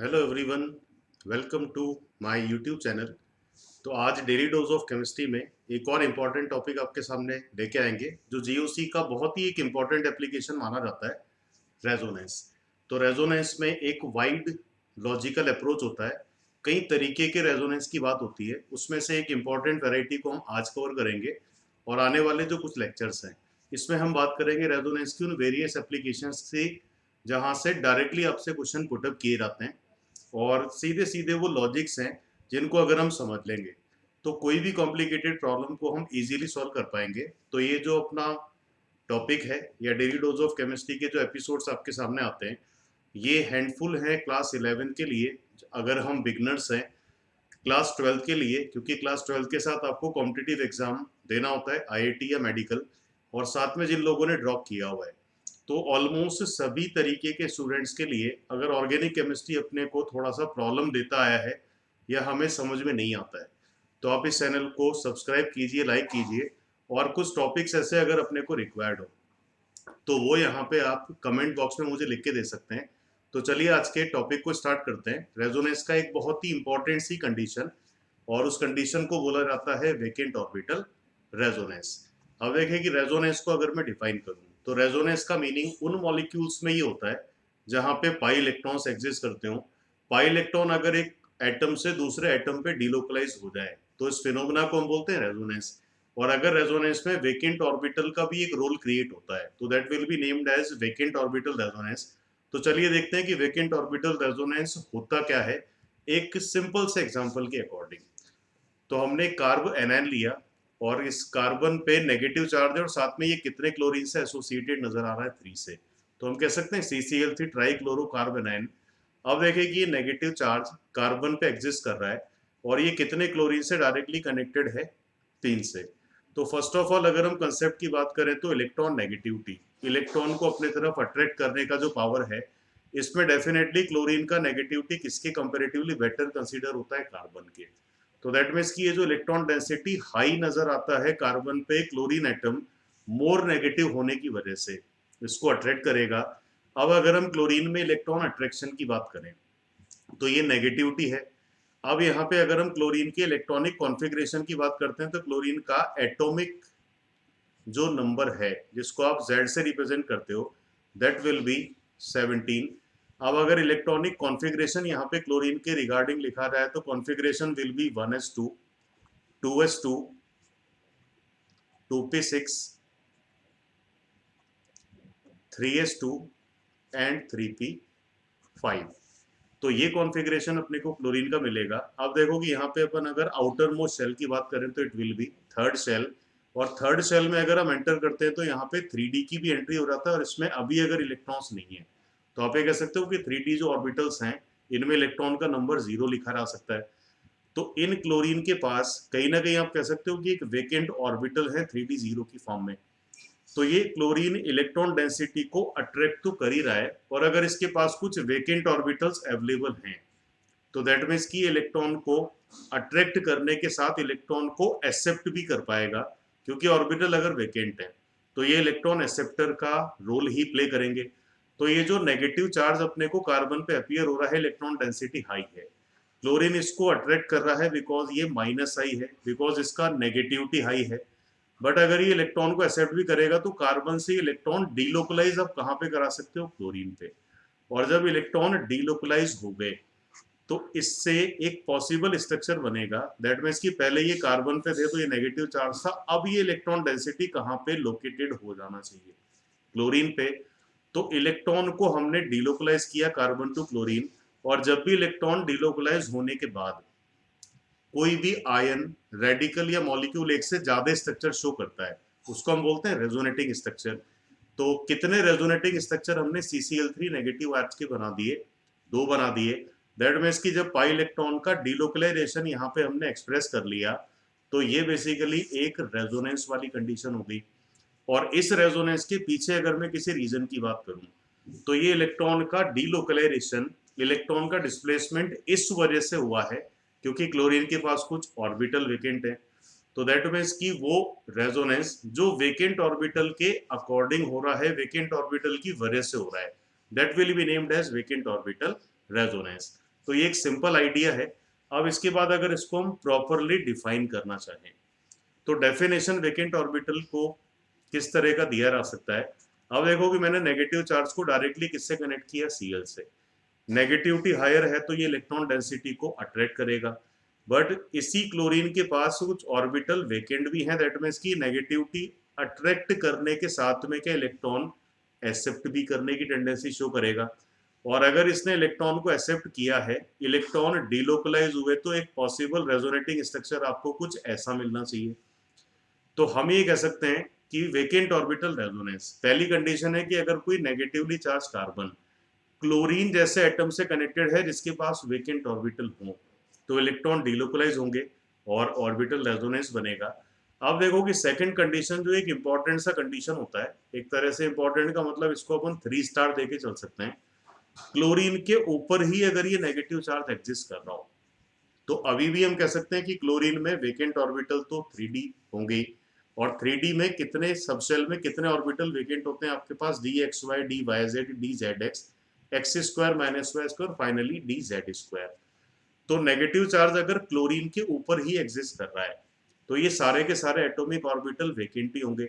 Hello everyone, welcome to my YouTube channel. तो आज daily dose of chemistry में एक और इम्पॉर्टेंट टॉपिक आपके सामने लेके आएंगे जो जीओसी का बहुत ही एक इम्पॉर्टेंट एप्लीकेशन माना जाता है, रेजोनेंस। तो रेजोनेंस में एक वाइड लॉजिकल अप्रोच होता है। कई तरीके के रेजोनेंस की बात होती है, उसमें से एक इम्पॉर्टेंट वैरायटी को हम आज कवर करेंगे और आने वाले जो कुछ लेक्चर्स हैं इसमें हम बात करेंगे रेजोनेंस की उन वेरियस एप्लीकेशंस से जहाँ से डायरेक्टली आपसे क्वेश्चन पुटअप किए जाते हैं और सीधे सीधे वो लॉजिक्स हैं जिनको अगर हम समझ लेंगे तो कोई भी कॉम्प्लिकेटेड प्रॉब्लम को हम इजीली सॉल्व कर पाएंगे। तो ये जो अपना टॉपिक है या डेली डोज ऑफ केमिस्ट्री के जो एपिसोड्स आपके सामने आते हैं ये हैंडफुल हैं क्लास 11 के लिए अगर हम बिगनर्स हैं, क्लास 12 के लिए क्योंकि क्लास 12 के साथ आपको कॉम्पिटिटिव एग्जाम देना होता है आईआईटी या मेडिकल, और साथ में जिन लोगों ने ड्रॉप किया हुआ है तो ऑलमोस्ट सभी तरीके के स्टूडेंट्स के लिए अगर ऑर्गेनिक केमिस्ट्री अपने को थोड़ा सा प्रॉब्लम देता आया है या हमें समझ में नहीं आता है तो आप इस चैनल को सब्सक्राइब कीजिए, लाइक कीजिए। और कुछ टॉपिक्स ऐसे अगर अपने को रिक्वायर्ड हो तो वो यहाँ पे आप कमेंट बॉक्स में मुझे लिख के दे सकते हैं। तो चलिए आज के टॉपिक को स्टार्ट करते हैं। रेजोनेंस का एक बहुत ही इंपॉर्टेंट सी कंडीशन और उस कंडीशन को बोला जाता है वेकेंट ऑर्बिटल रेजोनेंस। अब देखें कि रेजोनेंस को अगर मैं डिफाइन करूं तो रेजोनेंस का मीनिंग उन मॉलिक्यूल्स में ही होता है जहां पे पाई इलेक्ट्रॉन्स एग्जिस्ट करते हो। पाई इलेक्ट्रॉन अगर एक एटम से दूसरे एटम पे डिलोकलाइज हो जाए तो इस फिनोमेना को हम बोलते हैं रेजोनेंस। और अगर रेजोनेंस में वेकेंट ऑर्बिटल का भी एक रोल क्रिएट होता है तो that will be named as vacant orbital resonance. तो चलिए देखते हैं कि वेकेंट ऑर्बिटल रेजोनेंस होता क्या है एक सिंपल से एग्जांपल के अकॉर्डिंग। तो हमने कार्ब एनायन लिया और इस कार्बन पे नेगेटिव चार्ज है और साथ में ये कितने क्लोरीन से एसोसिएटेड नजर आ रहा है, 3 से। तो हम कह सकते हैं CCl3 try chloro carb anion. अब देखें कि ये नेगेटिव चार्ज कार्बन पे एग्जिस्ट कर रहा है और ये कितने क्लोरीन से डायरेक्टली कनेक्टेड है, 3 से। तो फर्स्ट ऑफ ऑल अगर हम कंसेप्ट की बात करें तो इलेक्ट्रॉन नेगेटिविटी, इलेक्ट्रॉन को अपने तरफ अट्रैक्ट करने का जो पावर है इसमें डेफिनेटली क्लोरीन का नेगेटिविटी किसके कंपेरेटिवली बेटर कंसीडर होता है, कार्बन के। तो दैट मीन्स की ये जो इलेक्ट्रॉन डेंसिटी हाई नजर आता है कार्बन पे, क्लोरीन एटम मोर नेगेटिव होने की वजह से इसको अट्रैक्ट करेगा। अब अगर हम क्लोरीन में इलेक्ट्रॉन अट्रैक्शन की बात करें तो ये नेगेटिविटी है। अब यहाँ पे अगर हम क्लोरीन के इलेक्ट्रॉनिक कॉन्फ़िगरेशन की बात करते हैं तो क्लोरीन का एटॉमिक जो नंबर है जिसको आप Z से रिप्रेजेंट करते हो दैट विल बी 17। अब अगर इलेक्ट्रॉनिक कॉन्फ़िगरेशन यहाँ पे क्लोरीन के रिगार्डिंग लिखा जाए तो configuration will be 1s2, 2s2, 2p6, 3s2 and 3p5। तो ये कॉन्फ़िगरेशन अपने को क्लोरीन का मिलेगा। अब देखो कि यहाँ पे अपन अगर आउटर मोस्ट शेल की बात करें तो it will be third shell, और थर्ड शेल में अगर हम एंटर करते हैं तो यहाँ पे 3D की भी एंट्री हो जाता है और इसमें अभी अगर इलेक्ट्रॉन्स नहीं है तो आप ये कह सकते हो कि 3D जो ऑर्बिटल्स हैं इनमें इलेक्ट्रॉन का नंबर 0 लिखा जा सकता है। तो इन क्लोरीन के पास कहीं ना कहीं आप कह सकते हो कि एक वेकेंट ऑर्बिटल है 3D जीरो की फॉर्म में। तो ये क्लोरीन इलेक्ट्रॉन डेंसिटी को अट्रैक्ट तो कर ही रहा है और अगर इसके पास कुछ वेकेंट ऑर्बिटल्स अवेलेबल हैं तो दैट मीन्स कि इलेक्ट्रॉन को अट्रैक्ट करने के साथ इलेक्ट्रॉन को एक्सेप्ट भी कर पाएगा, क्योंकि ऑर्बिटल अगर वेकेंट है तो ये इलेक्ट्रॉन एक्सेप्टर का रोल ही प्ले करेंगे। तो ये जो नेगेटिव चार्ज अपने को कार्बन पे अपियर हो रहा है, इलेक्ट्रॉन डेंसिटी हाई है, क्लोरीन इसको अट्रैक्ट कर रहा है बिकॉज ये माइनस आई है, बिकॉज इसका नेगेटिविटी हाई है। बट अगर ये इलेक्ट्रॉन को एक्सेप्ट भी करेगा तो कार्बन से इलेक्ट्रॉन डीलोकलाइज अब कहाँ पे करा सकते हो, क्लोरीन पे। और जब इलेक्ट्रॉन डीलोकलाइज हो गए तो इससे एक पॉसिबल स्ट्रक्चर बनेगा, दैट मीन्स कि पहले ये कार्बन पे थे तो ये नेगेटिव चार्ज था, अब ये इलेक्ट्रॉन डेंसिटी कहाँ पे लोकेटेड हो जाना चाहिए, क्लोरीन पे। तो इलेक्ट्रॉन को हमने डीलोकलाइज किया कार्बन टू क्लोरीन, और जब भी इलेक्ट्रॉन डीलोकलाइज होने के बाद कोई भी आयन, रेडिकल या मॉलिक्यूल एक से ज्यादा स्ट्रक्चर शो करता है उसको हम बोलते हैं रेजोनेटिंग स्ट्रक्चर। तो कितने रेजोनेटिंग स्ट्रक्चर हमने CCl3 नेगेटिव आर्च के बना दिए, 2 बना दिए। दैट मीन्स कि जब पाई इलेक्ट्रॉन का डीलोकलाइजेशन यहाँ पे हमने एक्सप्रेस कर लिया तो ये बेसिकली एक रेजोनेंस वाली कंडीशन हो गई। और इस रेजोनेंस के पीछे अगर मैं किसी रीजन की बात करूं तो ये इलेक्ट्रॉन का डीलोकलाइजेशन, इलेक्ट्रॉन का डिस्प्लेसमेंट इस वजह से हुआ है क्योंकि क्लोरीन के पास कुछ ऑर्बिटल वेकेंट है। तो दैट मीन्स कि वो रेजोनेंस जो वेकेंट ऑर्बिटल के अकॉर्डिंग हो रहा है, वेकेंट ऑर्बिटल की वजह से हो रहा है, that will be named as vacant orbital resonance. तो ये एक सिंपल आइडिया है। अब इसके बाद अगर इसको हम प्रॉपरली डिफाइन करना चाहें तो डेफिनेशन वेकेंट ऑर्बिटल को किस तरह का दिया जा सकता है। अब देखो कि मैंने नेगेटिव चार्ज को डायरेक्टली किससे कनेक्ट किया, Cl से। नेगेटिविटी हायर है तो ये इलेक्ट्रॉन डेंसिटी को अट्रैक्ट करेगा, बट इसी क्लोरीन के पास कुछ ऑर्बिटल वेकेंट भी हैं, दैट मीन्स की नेगेटिविटी अट्रैक्ट करने के साथ में क्या इलेक्ट्रॉन एक्सेप्ट भी करने की टेंडेंसी शो करेगा। और अगर इसने इलेक्ट्रॉन को एक्सेप्ट किया है, इलेक्ट्रॉन डिलोकलाइज हुए, तो एक पॉसिबल रेजोनेटिंग स्ट्रक्चर आपको कुछ ऐसा मिलना चाहिए। तो हम ये कह सकते हैं कि वेकेंट ऑर्बिटल रेजोनेंस, पहली कंडीशन है कि अगर कोई नेगेटिवली चार्ज कार्बन क्लोरीन जैसे एटम से कनेक्टेड है जिसके पास वेकेंट ऑर्बिटल हो, तो इलेक्ट्रॉन डिलोकलाइज होंगे और ऑर्बिटल रेजोनेंस बनेगा। अब देखो कि सेकंड कंडीशन जो एक इंपॉर्टेंट सा कंडीशन होता है, एक तरह से इंपॉर्टेंट का मतलब इसको अपन 3 स्टार देके चल सकते हैं। क्लोरीन के ऊपर ही अगर ये नेगेटिव चार्ज एग्जिस्ट कर रहा हो तो अभी भी हम कह सकते हैं कि क्लोरीन में वेकेंट ऑर्बिटल तो 3D होंगे, और 3D में कितने सबशेल में कितने ऑर्बिटल वेकेंट होते हैं आपके पास, dxy dyz dzx x square minus y square finally dz²। तो नेगेटिव चार्ज अगर क्लोरीन के ऊपर ही एग्जिस्ट कर रहा है तो ये सारे के सारे एटॉमिक ऑर्बिटल वेकेंट ही होंगे।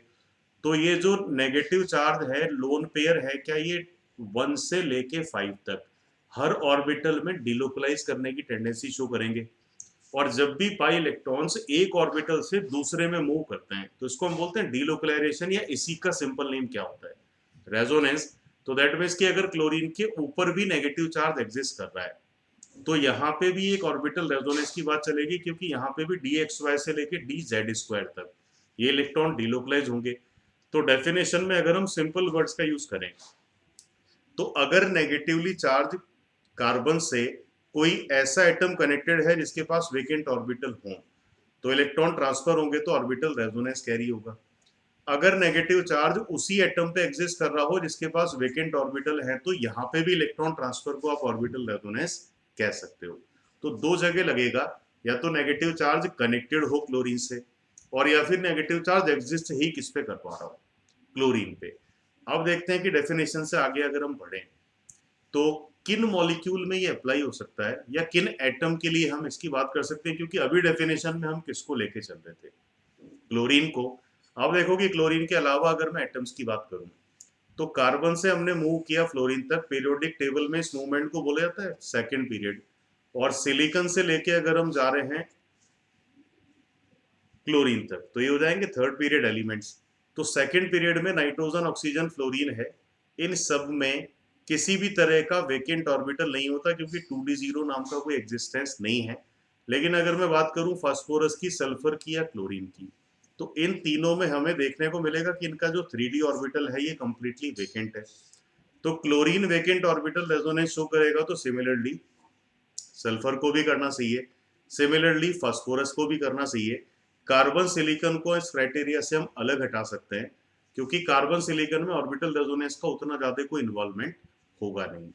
तो ये जो नेगेटिव चार्ज है लोन पेयर है, क्या ये 1 से लेके 5 तक हर ऑर्बिटल में डिलोकलाइज करने की टेंडेंसी शो करेंगे। और जब भी पाई इलेक्ट्रॉन्स एक ऑर्बिटल से दूसरे में मूव करते हैं तो इसको हम बोलते हैं डिलोकलाइजेशन, या इसी का सिंपल नेम क्या होता है, रेजोनेंस। तो दैट मीन्स कि अगर क्लोरीन के ऊपर भी नेगेटिव चार्ज एग्जिस्ट कर रहा है तो यहाँ पे भी एक ऑर्बिटल रेजोनेंस की बात चलेगी, क्योंकि यहाँ पे भी dxy से लेके dz² तक ये इलेक्ट्रॉन डिलोकलाइज होंगे। तो डेफिनेशन में अगर हम सिंपल वर्ड्स का यूज करें तो अगर नेगेटिवली चार्ज कार्बन से कोई ऐसा एटम कनेक्टेड है जिसके पास वेकेंट ऑर्बिटल हो तो इलेक्ट्रॉन ट्रांसफर होंगे तो ऑर्बिटल रेजोनेंस कैरी होगा। अगर नेगेटिव चार्ज उसी एटम पे एग्जिस्ट कर रहा हो जिसके पास वेकेंट ऑर्बिटल है तो यहाँ पे भी इलेक्ट्रॉन ट्रांसफर को आप ऑर्बिटल रेजोनेंस कह सकते हो। तो दो जगह लगेगा, या तो नेगेटिव चार्ज कनेक्टेड हो क्लोरीन से, और या फिर नेगेटिव चार्ज एग्जिस्ट ही किस पे कर पा रहा हो, क्लोरीन पे। अब देखते हैं कि डेफिनेशन से आगे अगर हम बढ़ें तो किन मॉलिक्यूल में ये अप्लाई हो सकता है या किन एटम के लिए हम इसकी बात कर सकते हैं, क्योंकि अभी डेफिनेशन में हम किसको लेके चल रहे थे, क्लोरीन को। अब देखो कि क्लोरीन के अलावा अगर मैं एटम्स की बात करूं तो कार्बन से हमने मूव किया फ्लोरीन तक, पीरियोडिक टेबल में इस मूवमेंट को बोला जाता है सेकंड पीरियड। और सिलिकॉन से लेके अगर हम जा रहे हैं क्लोरीन तक तो ये हो जाएंगे थर्ड पीरियड एलिमेंट्स। तो सेकंड पीरियड में नाइट्रोजन ऑक्सीजन फ्लोरीन है, इन सब में किसी भी तरह का वेकेंट ऑर्बिटल नहीं होता क्योंकि 2d0 नाम का कोई एग्जिस्टेंस नहीं है। लेकिन अगर मैं बात करूं फास्फोरस की, सल्फर की या क्लोरीन की, तो इन तीनों में हमें देखने को मिलेगा कि इनका जो 3D ऑर्बिटल है ये कंप्लीटली वेकेंट है। तो chlorine vacant orbital resonance show करेगा तो सिमिलरली सल्फर को भी करना चाहिए, सिमिलरली फास्फोरस को भी करना चाहिए। कार्बन सिलिकॉन को इस क्राइटेरिया से हम अलग हटा सकते हैं क्योंकि कार्बन सिलिकॉन में ऑर्बिटल रेजोनेंस का उतना ज्यादा कोई इन्वॉल्वमेंट होगा नहीं।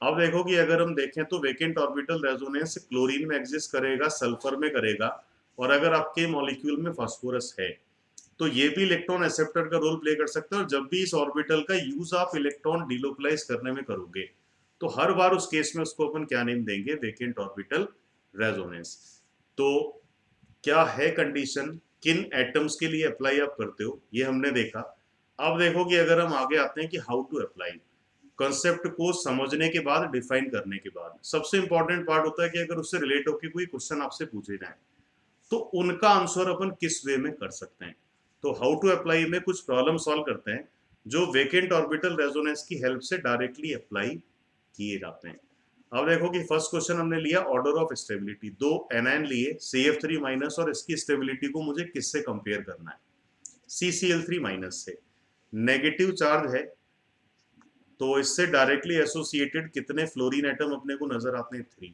अब देखो कि अगर हम देखें तो वेकेंट ऑर्बिटल रेजोनेंस क्लोरीन में एग्जिस्ट करेगा, सल्फर में करेगा, और अगर आपके मॉलिक्यूल में फास्फोरस है तो ये भी इलेक्ट्रॉन एक्सेप्टर का रोल प्ले कर सकता है। और जब भी इस ऑर्बिटल का यूज आप इलेक्ट्रॉन डिलोकलाइज करने में करोगे तो हर बार उस केस में उसको अपन क्या नेम देंगे, वेकेंट ऑर्बिटल रेजोनेंस। तो क्या है कंडीशन, किन एटम्स के लिए अप्लाई आप करते हो, ये हमने देखा। अब देखो कि अगर हम आगे आते हैं कि हाउ टू अप्लाई, कॉन्सेप्ट को समझने के बाद, डिफाइन करने के बाद सबसे इंपॉर्टेंट पार्ट होता है कि अगर उससे रिलेट होकर कोई क्वेश्चन आपसे पूछे जाए तो उनका आंसर अपन किस वे में कर सकते हैं। तो हाउ टू अप्लाई में कुछ प्रॉब्लम सॉल्व करते हैं जो वेकेंट ऑर्बिटल रेजोनेंस की हेल्प से डायरेक्टली अप्लाई किए जाते हैं। अब देखो कि फर्स्ट क्वेश्चन हमने लिया ऑर्डर ऑफ स्टेबिलिटी, दो एनायन लिए CF3 माइनस, और इसकी स्टेबिलिटी को मुझे किससे कंपेयर करना है, CCl3 माइनस से। नेगेटिव चार्ज है तो इससे डायरेक्टली एसोसिएटेड कितने फ्लोरीन एटम अपने को नजर आते हैं, 3।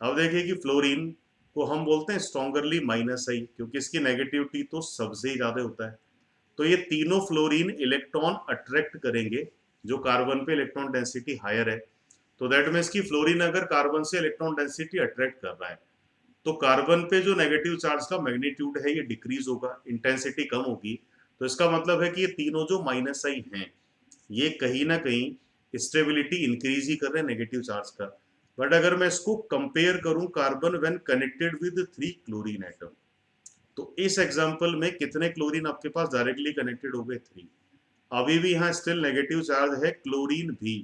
अब देखिए कि फ्लोरीन को हम बोलते हैं स्ट्रॉन्गरली -I क्योंकि इसकी नेगेटिविटी तो सबसे ही ज्यादा होता है। तो ये तीनों फ्लोरीन इलेक्ट्रॉन अट्रैक्ट करेंगे जो कार्बन पे इलेक्ट्रॉन डेंसिटी हायर है। तो दैट मीन्स की फ्लोरीन अगर कार्बन से इलेक्ट्रॉन डेंसिटी अट्रैक्ट कर रहा है तो कार्बन पे जो नेगेटिव चार्ज का मैग्नीट्यूड है ये डिक्रीज होगा, इंटेंसिटी कम होगी। तो इसका मतलब है कि ये तीनों जो -I हैं ये कहीं ना कहीं स्टेबिलिटी इंक्रीज ही कर रहे हैं नेगेटिव चार्ज का। बट अगर मैं इसको कंपेयर करूं carbon when connected with 3 chlorine atom, तो इस एग्जांपल में कितने क्लोरीन आपके पास डायरेक्टली कनेक्टेड हो गए? 3। अभी भी यहाँ स्टिल नेगेटिव चार्ज है, क्लोरीन भी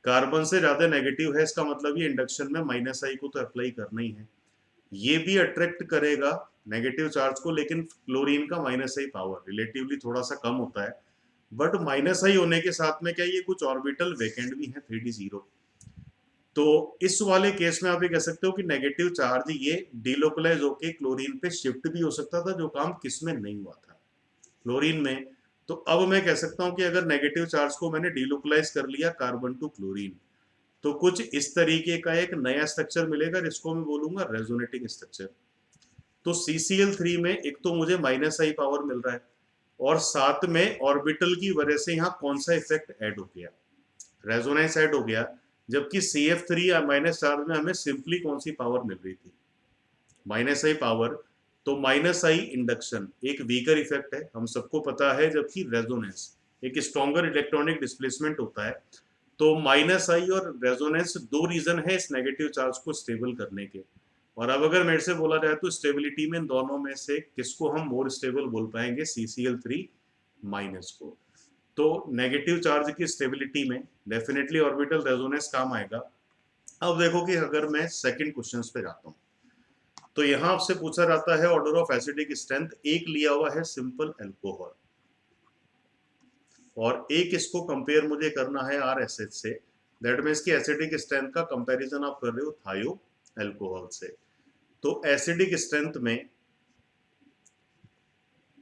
कार्बन से ज्यादा नेगेटिव है, इसका मतलब ये इंडक्शन में माइनस आई को तो अप्लाई करना ही है। ये भी अट्रैक्ट करेगा नेगेटिव चार्ज को, लेकिन क्लोरीन का माइनस आई पावर रिलेटिवली थोड़ा सा कम होता है। बट माइनस आई होने के साथ में क्या ये कुछ ऑर्बिटल वेकेंट भी है 3d0। तो इस वाले केस में आप ये कह सकते हो कि नेगेटिव चार्ज ये डीलोकलाइज होके क्लोरीन पे शिफ्ट भी हो सकता था, जो काम किसमें नहीं हुआ था, क्लोरीन में। तो अब मैं कह सकता हूं कि अगर नेगेटिव चार्ज को मैंने डीलोकलाइज कर लिया कार्बन टू क्लोरीन, तो कुछ इस तरीके का एक नया स्ट्रक्चर मिलेगा, जिसको मैं बोलूंगा रेजोनेटिंग स्ट्रक्चर। तो CCl3 में एक तो मुझे माइनस आई पावर मिल रहा है, और साथ में ऑर्बिटल की वजह से यहाँ कौन सा इफेक्ट ऐड हो गया? रेजोनेंस ऐड हो गया। जबकि CF3 माइनस चार्ज में हमें सिंपली कौन सी पावर मिल रही थी? Minus I power. तो माइनस आई इंडक्शन एक वीकर इफेक्ट है, हम सबको पता है, जबकि रेजोनेंस एक स्ट्रॉन्गर इलेक्ट्रॉनिक डिस्प्लेसमेंट होता है। तो माइनस आई और रेजोनेंस दो रीजन है इस नेगेटिव चार्ज को स्टेबल करने के। और अब अगर मेरे से बोला जाए तो स्टेबिलिटी में इन दोनों में से किसको हम मोर स्टेबल बोल पाएंगे? CCl3 माइनस को। तो नेगेटिव चार्ज की स्टेबिलिटी में डेफिनेटली ऑर्बिटल रेजोनेंस काम आएगा। अब देखो कि अगर मैं सेकंड क्वेश्चन पे जाता हूँ, तो यहां आपसे पूछा जाता है ऑर्डर ऑफ एसिडिक स्ट्रेंथ। एक लिया हुआ है सिंपल अल्कोहल, और एक इसको कंपेयर मुझे करना है RSH से। दैट मीन्स की एसिडिक स्ट्रेंथ का कंपैरिजन आप कर रहे हो थायो अल्कोहल से। तो एसिडिक स्ट्रेंथ में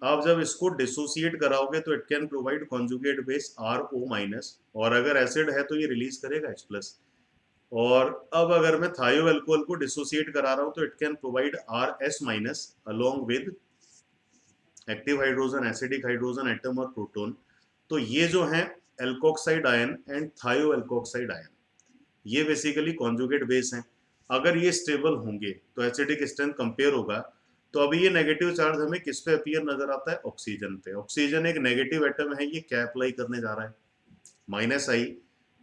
आप जब इसको डिसोसिएट कराओगे तो it can provide conjugate base RO minus, और अगर एसिड है तो ये रिलीज करेगा H प्लस। और अब अगर मैं थायो अल्कोहल को डिसोसिएट करा रहा हूं तो it can provide RS minus along with active hydrogen, acidic hydrogen atom और प्रोटॉन। तो ये जो है एल्कोक्साइड आयन एंड थायो एल्कोक्साइड आयन, ये बेसिकली कॉन्जुगेट बेस हैं। अगर ये स्टेबल होंगे तो एसिडिक स्ट्रेंथ कंपेयर होगा। तो अभी ये नेगेटिव चार्ज हमें किस पे अपीयर नजर आता है? ऑक्सीजन पे। ऑक्सीजन एक नेगेटिव एटम है, ये क्या अप्लाई करने जा रहा है? माइनस आई।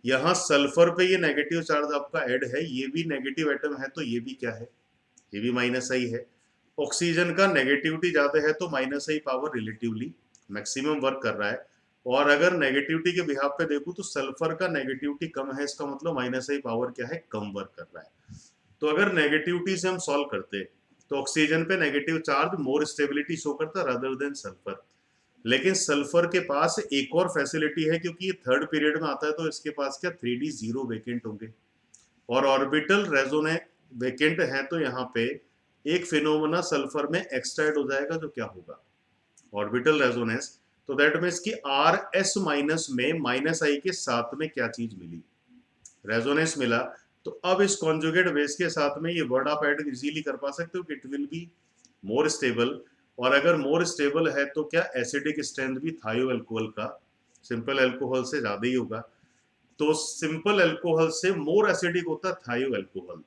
यहाँ सल्फर पे ये नेगेटिव चार्ज आपका ऐड है, ये भी नेगेटिव एटम है, तो ये भी क्या है? ये भी माइनस आई है। ऑक्सीजन का नेगेटिविटी ज्यादा है तो minus I power relatively maximum work कर रहा है। और अगर नेगेटिविटी के बिहाफ पे देखूं तो सल्फर का नेगेटिविटी कम है, इसका मतलब माइनस आई पावर क्या है? कम वर्क कर रहा है। तो अगर नेगेटिविटी से हम सॉल्व करते तो ऑक्सीजन पे negative charge more stability show करता रादर देन सल्फर। लेकिन सल्फर के पास एक और फैसिलिटी है, क्योंकि ये थर्ड पीरियड में आता है, तो इसके पास क्या 3d0 वेकेंट होंगे, और ऑर्बिटल रेजोने वेकेंट है, तो यहाँ पे एक फिनोमेना सल्फर में एक्स्ट्रा ऐड हो जाएगा, जो क्या होगा? Orbital resonance. तो दैट मीन्स कि RS माइनस में माइनस आई के साथ में क्या चीज मिली? रेजोनेंस मिला। तो अब इस कॉन्जुगेट बेस के साथ में ये वर्ड आप ऐड इजीली कर पा सकते हो कि it will be more stable. और अगर मोर स्टेबल है तो क्या एसिडिक स्ट्रेंथ भी थायो अल्कोहल का सिंपल अल्कोहल से ज्यादा ही होगा। तो सिंपल अल्कोहल से मोर एसिडिक होता है थायो अल्कोहल,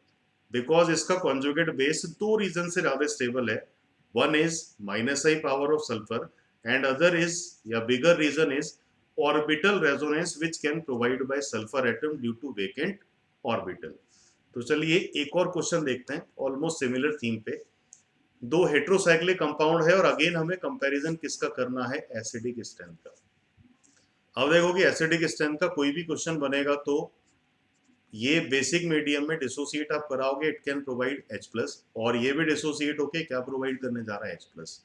बिकॉज इसका कॉन्जुगेट बेस दो रीजन से ज्यादा स्टेबल है। One is minus I power of sulphur, and other is या bigger reason is orbital resonance which can provide by sulphur atom due to vacant orbital. तो चलिए एक और क्वेश्चन देखते हैं ऑलमोस्ट सिमिलर थीम पे। दो हेट्रोसाइक्लिक कंपाउंड है, और अगेन हमें कंपैरिजन किसका करना है? एसिडिक स्ट्रेंथ का। अब देखो कि एसिडिक स्ट्रेंथ का कोई भी क्वेश्चन बनेगा तो ये बेसिक मीडियम में डिसोसिएट आप कराओगे, it can provide H plus, और ये भी डिसोसिएट होके क्या प्रोवाइड करने जा रहा है? H plus.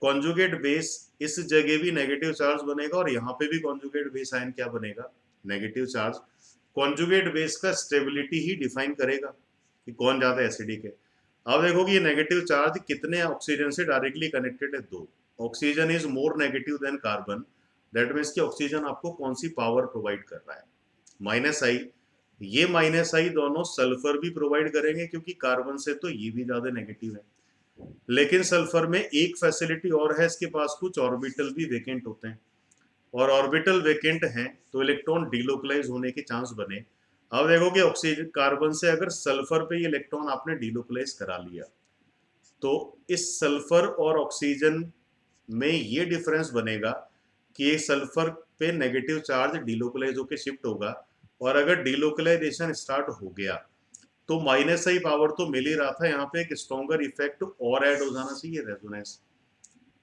कॉन्जुगेट बेस इस जगह भी नेगेटिव चार्ज बनेगा, और यहाँ पे भी कॉन्जुगेट बेस आयन क्या बनेगा? Negative charge. कॉन्जुगेट बेस का स्टेबिलिटी ही डिफाइन करेगा कि कौन ज्यादा एसिडिक है। अब देखो कि ये नेगेटिव चार्ज कितने ऑक्सीजन से डायरेक्टली कनेक्टेड है? दो। Oxygen is more negative than carbon, that means कि ऑक्सीजन आपको कौन सी पावर प्रोवाइड कर रहा है? Minus I. ये माइनस आई दोनों सल्फर भी प्रोवाइड करेंगे, क्योंकि कार्बन से तो ये भी ज्यादा नेगेटिव है। लेकिन सल्फर में एक फैसिलिटी और है, इसके पास कुछ ऑर्बिटल भी वेकेंट होते हैं, और ऑर्बिटल वेकेंट हैं तो इलेक्ट्रॉन डीलोकलाइज होने के चांस बने। अब देखो कि ऑक्सीजन कार्बन से अगर सल्फर पे ये इलेक्ट्रॉन आपने डीलोकलाइज करा लिया, तो इस सल्फर और ऑक्सीजन में ये डिफरेंस बनेगा कि सल्फर पे नेगेटिव चार्ज डीलोकलाइज होकर शिफ्ट होगा, और अगर डिलोकलाइजेशन स्टार्ट हो गया तो माइनस आई पावर तो मिल ही रहा था, यहाँ पे एक स्ट्रॉन्गर इफेक्ट और ऐड हो जाना चाहिए रेजोनेंस।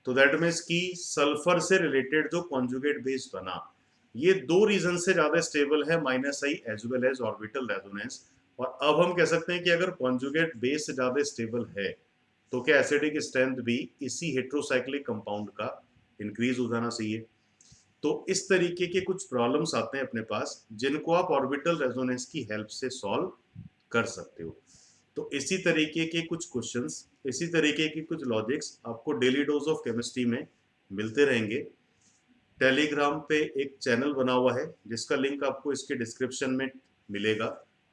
तो दैट मीन्स कि सल्फर से रिलेटेड जो कॉन्जुगेट बेस बना, ये दो रीजन से ज्यादा स्टेबल है, minus I as well as orbital resonance. और अब हम कह सकते हैं कि अगर कॉन्जुगेट बेस से ज्यादा स्टेबल है तो क्या एसिडिक स्ट्रेंथ भी इसी हेट्रोसाइक्लिक कंपाउंड का इंक्रीज हो जाना चाहिए। तो इस तरीके के कुछ प्रॉब्लम्स आते हैं अपने पास जिनको आप ऑर्बिटल रेजोनेंस की हेल्प से सॉल्व कर सकते हो। तो इसी तरीके के कुछ क्वेश्चंस, इसी तरीके के कुछ लॉजिक्स आपको डेली डोज ऑफ केमिस्ट्री में मिलते रहेंगे। टेलीग्राम पे एक चैनल बना हुआ है जिसका लिंक आपको इसके डिस्क्रिप्शन में मिलेगा,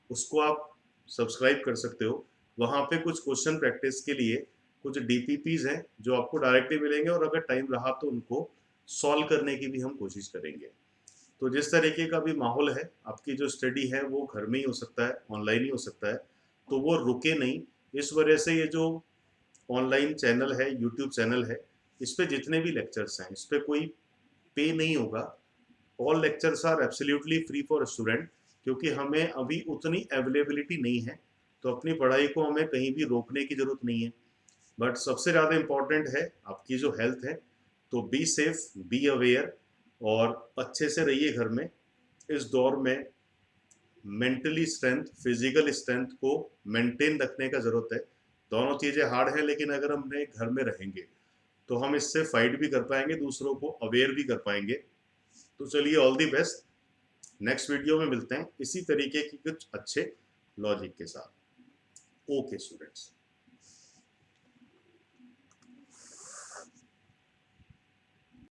उसको आप सब्सक्राइब कर सकते हो। वहाँ पे कुछ क्वेश्चन प्रैक्टिस के लिए कुछ डीपीपीज हैं जो आपको डायरेक्टली मिलेंगे, और अगर टाइम रहा तो उनको सॉल्व करने की भी हम कोशिश करेंगे। तो जिस तरीके का भी माहौल है, आपकी जो स्टडी है वो घर में ही हो सकता है, ऑनलाइन ही हो सकता है, तो वो रुके नहीं। इस वजह से ये जो ऑनलाइन चैनल है, यूट्यूब चैनल है, इस पे जितने भी लेक्चर्स हैं इस पे कोई पे नहीं होगा। All lectures are absolutely free for student, क्योंकि हमें अभी उतनी अवेलेबिलिटी नहीं है, तो अपनी पढ़ाई को हमें कहीं भी रोकने की जरूरत नहीं है। बट सबसे ज़्यादा इम्पॉर्टेंट है आपकी जो हेल्थ है, तो बी सेफ, बी अवेयर, और अच्छे से रहिए घर में। इस दौर में मेंटली स्ट्रेंथ, फिजिकल स्ट्रेंथ को मेंटेन रखने का ज़रूरत है। दोनों चीज़ें हार्ड है, लेकिन अगर हमने घर में रहेंगे तो हम इससे फाइट भी कर पाएंगे, दूसरों को अवेयर भी कर पाएंगे। तो चलिए, all the best. Next video में मिलते हैं इसी तरीके की कुछ अच्छे लॉजिक के साथ। Okay students.